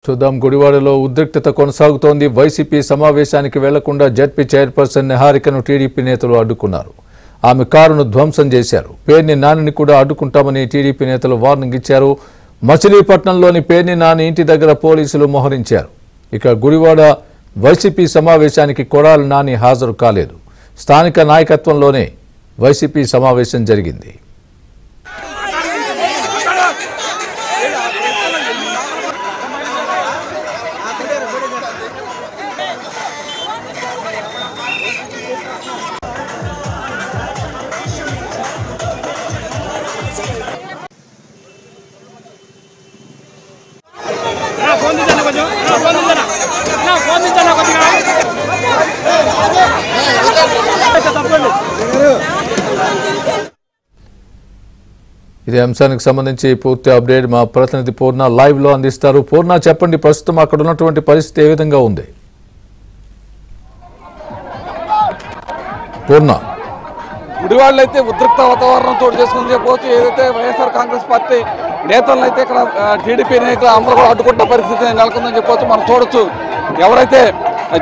చూద్దాం గుడివాడలో ఉద్రిక్తత కొనసాగుతోంది. వైసీపీ సమావేశానికి వెళ్లకుండా జడ్పీ చైర్పర్సన్ నిహారికను టీడీపీ నేతలు అడ్డుకున్నారు. ఆమె కారును ధ్వంసం చేశారు. పేర్ని నానిని కూడా అడ్డుకుంటామని టీడీపీ నేతలు వార్నింగ్ ఇచ్చారు. మచిలీపట్నంలోని పేర్ని నాని ఇంటి దగ్గర పోలీసులు మోహరించారు. ఇక గుడివాడ వైసీపీ సమావేశానికి కొడాలి నాని హాజరు కాలేదు. స్థానిక నాయకత్వంలోనే వైసీపీ సమావేశం జరిగింది. ఇదే అంశానికి సంబంధించి పూర్తి అప్డేట్ మా ప్రతినిధి పూర్ణ లైవ్ లో అందిస్తారు. పూర్ణ, చెప్పండి, ప్రస్తుతం అక్కడ ఉన్నటువంటి పరిస్థితి ఏ విధంగా ఉంది? పూర్ణ, గుడివాడలో అయితే ఉద్రిక్త వాతావరణం చోటు చేసుకుని చెప్పవచ్చు. ఏదైతే వైఎస్ఆర్ కాంగ్రెస్ పార్టీ నేతలను అయితే ఇక్కడ టీడీపీ నేతలు అందరూ కూడా అడ్డుకుంటున్న పరిస్థితి నెలకొందని చెప్పవచ్చు. మనం చూడొచ్చు, ఎవరైతే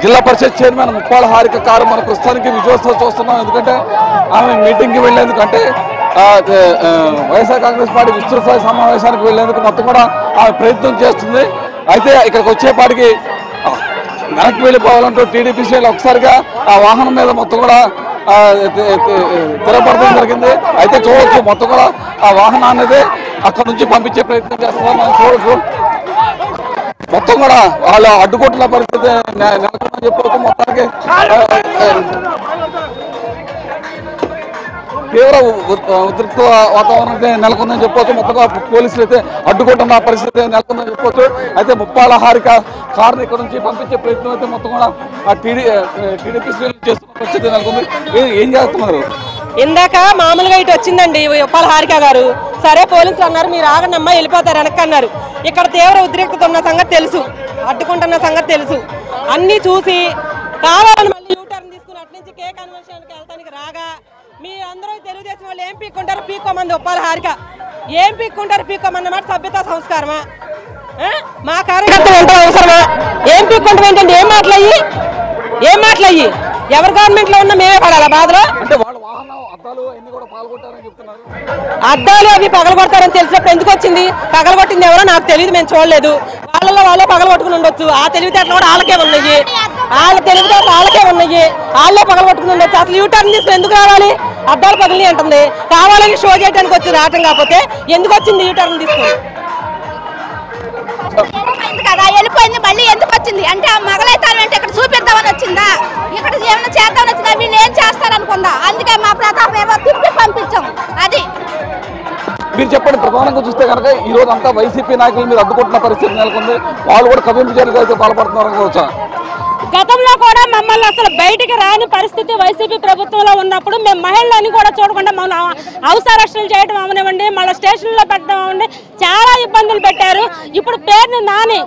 జిల్లా పరిషత్ చైర్మన్ ముప్పాళ్ళ హారిక కారు మన ప్రస్తుతానికి విజువల్స్లో చూస్తున్నాం. ఎందుకంటే ఆమె మీటింగ్కి వెళ్ళేందుకంటే వైఎస్ఆర్ కాంగ్రెస్ పార్టీ విస్తృత సమావేశానికి వెళ్ళేందుకు మొత్తం కూడా ఆమె ప్రయత్నం చేస్తుంది. అయితే ఇక్కడికి వచ్చేపాటికి వెనక్కి వెళ్ళిపోవాలంటూ టీడీపీ శ్రేణులు ఒకసారిగా ఆ వాహనం మీద మొత్తం కూడా తిరగబడడం జరిగింది. అయితే చూడవచ్చు, మొత్తం కూడా ఆ వాహనాన్ని అక్కడ నుంచి పంపించే ప్రయత్నం చేస్తున్నారు. మనం చూడవచ్చు, మొత్తం కూడా వాళ్ళు అడ్డుకుంటున్న పరిస్థితి నెలకొందని చెప్పవచ్చు. మొత్తానికి తీవ్ర ఉద్రిక్త వాతావరణం నెలకొందని చెప్పవచ్చు. మొత్తంగా పోలీసులు అయితే అడ్డుకుంటున్న పరిస్థితి నెలకొందని చెప్పవచ్చు. అయితే ముప్పాళ్ళ హారిక కారుని ఇక్కడ నుంచి పంపించే ప్రయత్నం అయితే మొత్తం కూడా టీడీపీ శ్రేణులు చేస్తున్న పరిస్థితి నెలకొంది. ఏం చేస్తున్నారు? ఇందాక మామూలుగా ఇటు వచ్చిందండి ముప్పాళ్ళ హారిక గారు. సరే పోలీసులు అన్నారు, మీరు ఆగనమ్మా వెళ్ళిపోతారు వెనక్కి అన్నారు. ఇక్కడ తీవ్ర ఉద్రిక్తత ఉన్న సంగతి తెలుసు, అడ్డుకుంటున్న సంగతి తెలుసు. అన్ని చూసి కావాలని మళ్ళీ యూటర్న్ తీసుకుని అటు నుంచి కే కన్వెన్షన్కి వెళ్తానికి రాగా మీ అందరూ తెలుగుదేశం వాళ్ళు ఏం పీక్కుంటారు, పీక్కోమంది ముప్పాళ్ళ హారిక. ఏం పీక్కుంటారు, పీక్కోమన్నమాట సభ్యత సంస్కారమా? మా కార్యకర్తలు ఉంటాం అవసరమా? ఏం పీక్కుంటాం ఏంటంటే ఏం మాటలయ్యి ఎవరి గవర్నమెంట్ లో ఉన్నా మేమే పడాలా బాధలో? అద్దాలు అవి పగలగొడతారని తెలిసినప్పుడు ఎందుకు వచ్చింది? పగలగొట్టింది ఎవరో నాకు తెలియదు, మేము చూడలేదు. వాళ్ళలో వాళ్ళే పగలగొట్టుకుని ఉండొచ్చు. ఆ తెలివితేటలు కూడా వాళ్ళకే ఉన్నాయి, వాళ్ళ తెలివితేటలు వాళ్ళకే ఉన్నాయి, వాళ్ళే పగలగొట్టుకుని ఉండొచ్చు. అసలు యూటర్న్ తీసుకుని ఎందుకు రావాలి? అద్దాలు పగిలి అంటుంది. కావాలని షో చేయడానికి వచ్చి రావటం కాకపోతే ఎందుకు వచ్చింది యూటర్న్ తీసుకుని? కదా వెళ్ళిపోయింది, మళ్ళీ ఎందుకు వచ్చింది అంటే ఆ మగలైతాను అంటే ఇక్కడ చూపిద్దామని వచ్చిందా, ఇక్కడ ఏమైనా చేద్దామని వచ్చిందా, వీళ్ళు ఏం చేస్తారనుకుందా. అందుకే మా ప్రతాపం ఏమో తిప్పి పంపించాం. అది మీరు చెప్పండి. ప్రధానంగా చూస్తే కనుక ఈ రోజు అంతా వైసీపీ నాయకులు మీరు అడ్డుకుంటున్న పరిస్థితి నెలకొంది. వాళ్ళు కూడా కవింపు చర్యలు అయితే పాల్పడుతున్నారు అనుకోవచ్చా? గతంలో కూడా మమ్మల్ని అసలు బయటికి రాని పరిస్థితి వైసీపీ ప్రభుత్వంలో ఉన్నప్పుడు మేము మహిళలని కూడా చూడకుండా మమ్మల్ని అవసరక్షలు చేయడం అవనివ్వండి, మళ్ళీ స్టేషన్లో పెట్టడం అవ్వండి, చాలా ఇబ్బందులు పెట్టారు. ఇప్పుడు పేరుని నాని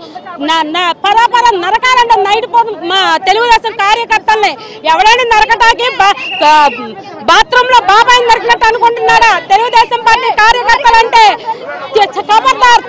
పరాపర నరకాలంటే నైట్ పోదు మా తెలుగుదేశం కార్యకర్తల్ని. ఎవరైనా నరకటానికి బాత్రూంలో బాబాయిని నరికినట్టు అనుకుంటున్నారా? తెలుగుదేశం పార్టీ కార్యకర్తలు అంటే ఖబర్దార్,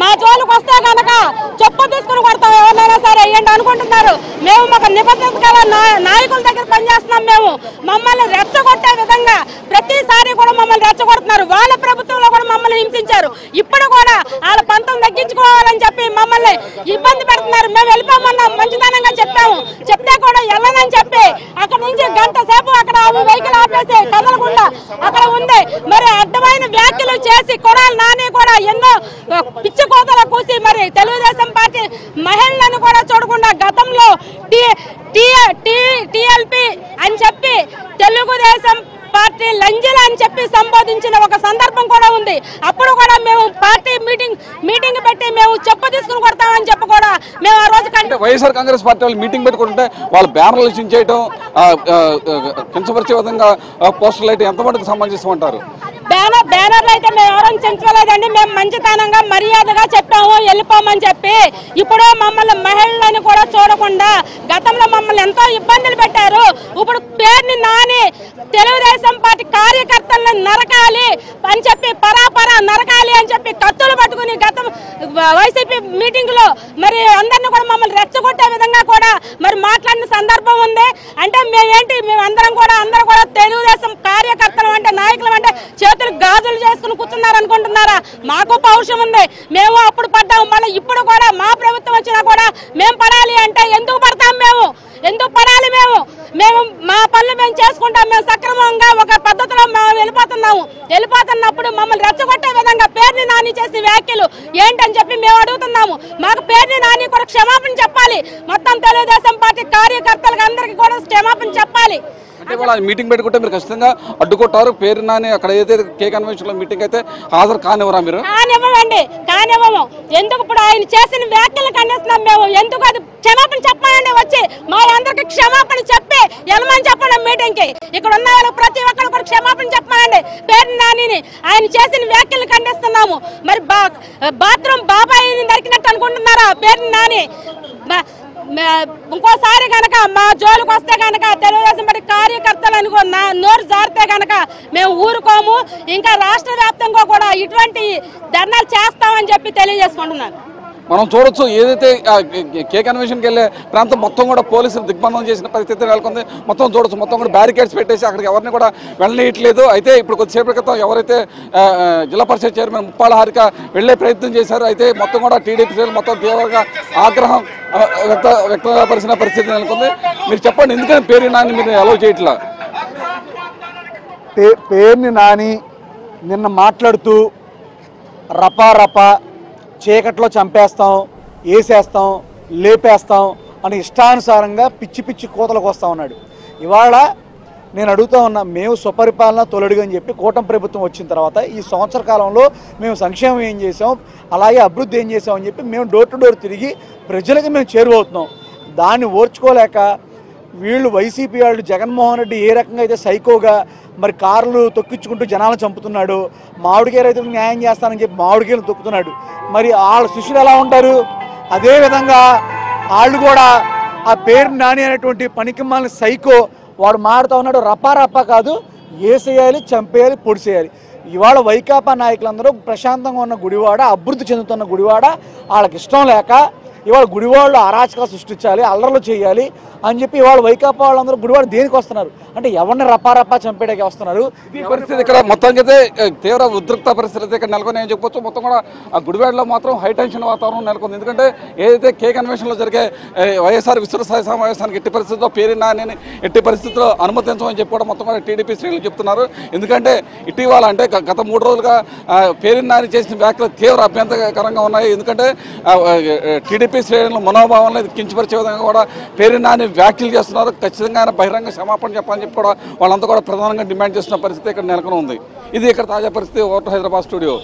మా జోలికి వస్తే కనుక చెప్పు తీసుకుని కొడతాం ఎవరినైనా సరే ఏంటి అనుకుంటున్నారు. మేము మాకు నిబద్ధత గల నాయకుల దగ్గర పనిచేస్తున్నాం. మేము మమ్మల్ని రెచ్చగొట్టే విధంగా ప్రతిసారి కూడా మమ్మల్ని రెచ్చగొడుతున్నారు. వాళ్ళ ప్రభుత్వంలో కూడా మమ్మల్ని హింసించారు. ఇప్పుడు కూడా వాళ్ళ పంతం తగ్గించుకోవాలని చెప్పి మమ్మల్ని ఇబ్బంది పెడుతున్నారు. మేము వెళ్ళిపోమన్నాం, మంచిదనంగా చెప్పాము. చెప్తే కూడా వెళ్ళనని చెప్పి అక్కడ నుంచి గంట సేపు అక్కడ వెహికల్ ఆపేసి కదలకుండా అక్కడ ఉంది. మరి అడ్డమైన వ్యాఖ్యలు చేసి కొడాలి నాని కూడా ఎన్నో పిచ్చి కోతలు కూసి మరి తెలుగుదేశం పార్టీ మహిళలను కూడా చూడకుండా గతంలో టీఎల్పీ అని చెప్పి తెలుగుదేశం పార్టీ లంజల అని చెప్పి సంబోధించిన ఒక సందర్భం కూడా ఉంది. అప్పుడు కూడా మేము పార్టీ మీటింగ్ పెట్టి మేము చెప్పు తీసుకుని కొడతామని చెప్పి కూడా కూడా మేము ఆ రోజు వైఎస్ఆర్ కాంగ్రెస్ పార్టీ వాళ్ళు మీటింగ్ పెట్టుకుంటే వాళ్ళు బ్యానర్లు చించేయటం కించపరిచే విధంగా పోస్టర్లు అయితే ఎంతమందికి సంబంధిస్తామంటారు? బ్యానర్లు అయితే మేము ఎవరైనా చించలేదండి. మేము మంచితనంగా మర్యాదగా చెప్పాము వెళ్ళిపోమని చెప్పి. ఇప్పుడు మమ్మల్ని మహిళలను కూడా చూడకుండా గతంలో మమ్మల్ని ఎంతో ఇబ్బందులు పెట్టారు. ఇప్పుడు పేరుని నాని తెలుగుదేశం పార్టీ కార్యకర్తలను నరకాలి అని చెప్పి పరాపరా నరకాలి అని చెప్పి కత్తులు పట్టుకుని గతం వైసీపీ మీటింగ్ లో మరి అందరినీ కూడా మమ్మల్ని రెచ్చగొట్టే విధంగా కూడా మరి మాట్లాడిన సందర్భం ఉంది. అంటే మేమందరం కూడా తెలుగుదేశం కార్యకర్తలు అంటే నాయకులు అంటే చేతులు గాజులు చేసుకుని కూర్చున్నారు అనుకుంటున్నారా? మాకు పౌరుషం ఉంది. మేము అప్పుడు పడ్డాము, మళ్ళీ ఇప్పుడు కూడా మా ప్రభుత్వం వచ్చినా కూడా మేము పడాలి అంటే ఎందుకు పడతాం? ఎందుకు పడాలి? మేము మా పనులు మేము చేసుకుంటాం. మేము సక్రమంగా ఒక పద్ధతిలో మేము వెళ్ళిపోతున్నప్పుడు మమ్మల్ని రెచ్చగొట్టే విధంగా పేరుని నాని చేసిన వ్యాఖ్యలు ఏంటని చెప్పి మేము అడుగుతున్నాము. మాకు పేరుని నాని కూడా క్షమాపణ చెప్పాలి. మొత్తం తెలుగుదేశం పార్టీ కార్యకర్తలకు అందరికీ కూడా క్షమాపణ చెప్పాలి. అంటే వాళ్ళ మీటింగ్ పెట్టుకుంటే మీరు ఖచ్చితంగా అడ్డుకుంటారు. పేరు నాని అక్కడ ఏదైతే కే కన్వెన్షన్ లో మీటింగ్ అయితే హాజరు కానివ్వరా? మీరు కానివ్వము. ఎందుకు ఇప్పుడు ఆయన చేసిన వ్యాఖ్యలు ఖండిస్తున్నాం మేము. ఎందుకు అది క్షమాపణ చెప్పాలని వచ్చి మా అందరికి క్షమాపణ చెప్పి వెళ్ళమని చెప్పండి మీటింగ్ కి. ఇక్కడ ఉన్న వాళ్ళు ప్రతి ఒక్కరు కూడా క్షమాపణ చెప్పాలండి. పేరు నానిని ఆయన చేసిన వ్యాఖ్యలు ఖండిస్తున్నాము. మరి బాత్రూమ్ బాబాయ్ నరికినట్టు అనుకుంటున్నారా? పేరు నాని ఇంకోసారి కనుక మా జోలికి వస్తే కనుక తెలుగుదేశం పార్టీ కార్యకర్తలు అనుకో నోరు జారితే కనుక మేము ఊరుకోము. ఇంకా రాష్ట్ర వ్యాప్తంగా కూడా ఇటువంటి ధర్నాలు చేస్తామని చెప్పి తెలియజేసుకుంటున్నాను. మనం చూడొచ్చు ఏదైతే కే కన్వెన్షన్కి వెళ్ళే ప్రాంతం మొత్తం కూడా పోలీసులు దిగ్బంధం చేసిన పరిస్థితి నెలకొంది. మొత్తం చూడొచ్చు, మొత్తం కూడా బ్యారికేడ్స్ పెట్టేసి అక్కడికి ఎవరిని కూడా వెళ్ళనీయట్లేదు. అయితే ఇప్పుడు కొద్దిసేపటి క్రితం ఎవరైతే జిల్లా పరిషత్ చైర్మన్ ముప్పాళ్ళ హారిక వెళ్లే ప్రయత్నం చేశారో అయితే మొత్తం కూడా టీడీపీ మొత్తం తీవ్రంగా ఆగ్రహం వ్యక్తపరిచిన పరిస్థితి నెలకొంది. మీరు చెప్పండి, ఎందుకని పేరు నాని మీరు అలౌ చేయట్లా? పేరుని నాని నిన్న మాట్లాడుతూ రపా చీకట్లో చంపేస్తాం, వేసేస్తాం, లేపేస్తాం అని ఇష్టానుసారంగా పిచ్చి కూతలకు వస్తూ ఉన్నాడు. ఇవాళ నేను అడుగుతూ ఉన్నా, మేము స్వపరిపాలన తొలడుగు అని చెప్పి కూటమి ప్రభుత్వం వచ్చిన తర్వాత ఈ సంవత్సర కాలంలో మేము సంక్షేమం ఏం చేసాం, అలాగే అభివృద్ధి ఏం చేసామని చెప్పి మేము డోర్ టు డోర్ తిరిగి ప్రజలకు మేము చేరువవుతున్నాం. దాన్ని ఓర్చుకోలేక వీళ్ళు వైసీపీ వాళ్ళు జగన్మోహన్ రెడ్డి ఏ రకంగా అయితే సైకోగా మరి కార్లు తొక్కించుకుంటూ జనాలను చంపుతున్నాడు, మామిడికాయ రైతులకు న్యాయం చేస్తానని చెప్పి మామిడికాయలు తొక్కుతున్నాడు. మరి వాళ్ళ శిష్యులు ఎలా ఉంటారు? అదేవిధంగా వాళ్ళు కూడా ఆ పేరు నాని అనేటువంటి పనికిమాలిన సైకో వాడు మారుతూ ఉన్నాడు. రపా కాదు, వేసేయాలి, చంపేయాలి, పొడిసేయాలి. ఇవాళ వైకాపా నాయకులందరూ ప్రశాంతంగా ఉన్న గుడివాడ, అభివృద్ధి చెందుతున్న గుడివాడ వాళ్ళకి ఇష్టం లేక ఇవాళ గుడివాడలో అరాచకాలు సృష్టించాలి, అల్లర్లు చేయాలి అని చెప్పి ఇవాళ వైకాపా వాళ్ళందరూ గుడివాడ దేనికి వస్తున్నారు అంటే ఎవరిని రపా చంపేయడానికి వస్తున్నారు. ఈ పరిస్థితి ఇక్కడ మొత్తానికి అయితే తీవ్ర ఉద్రిక్త పరిస్థితి ఇక్కడ నెలకొని అని చెప్పొచ్చు. మొత్తం కూడా ఆ గుడివాడలో మాత్రం హై టెన్షన్ వాతావరణం నెలకొంది. ఎందుకంటే ఏదైతే కే కన్వెన్షన్లో జరిగే వైఎస్ఆర్ విస్తృత సమావేశానికి ఎట్టి పరిస్థితుల్లో పేరు నాని ఎట్టి పరిస్థితుల్లో అనుమతించమని చెప్పి కూడా మొత్తం కూడా టీడీపీ శ్రేణులు చెప్తున్నారు. ఎందుకంటే ఇటీవల అంటే గత 3 రోజులుగా పేరు నాని చేసిన వ్యాఖ్యలు తీవ్ర అభ్యంతరకరంగా ఉన్నాయి. ఎందుకంటే టీడీపీ శ్రేణుల మనోభావాలను కించపరిచే విధంగా కూడా పేరు నాని వ్యాఖ్యలు చేస్తున్నారు. ఖచ్చితంగా బహిరంగ క్షమాపణ చెప్పాలని చెప్పి కూడా వాళ్ళంతా కూడా ప్రధానంగా డిమాండ్ చేస్తున్న పరిస్థితి ఇక్కడ నెలకొని ఉంది. ఇది ఇక్కడ తాజా పరిస్థితి. Vote Hyderabad studio.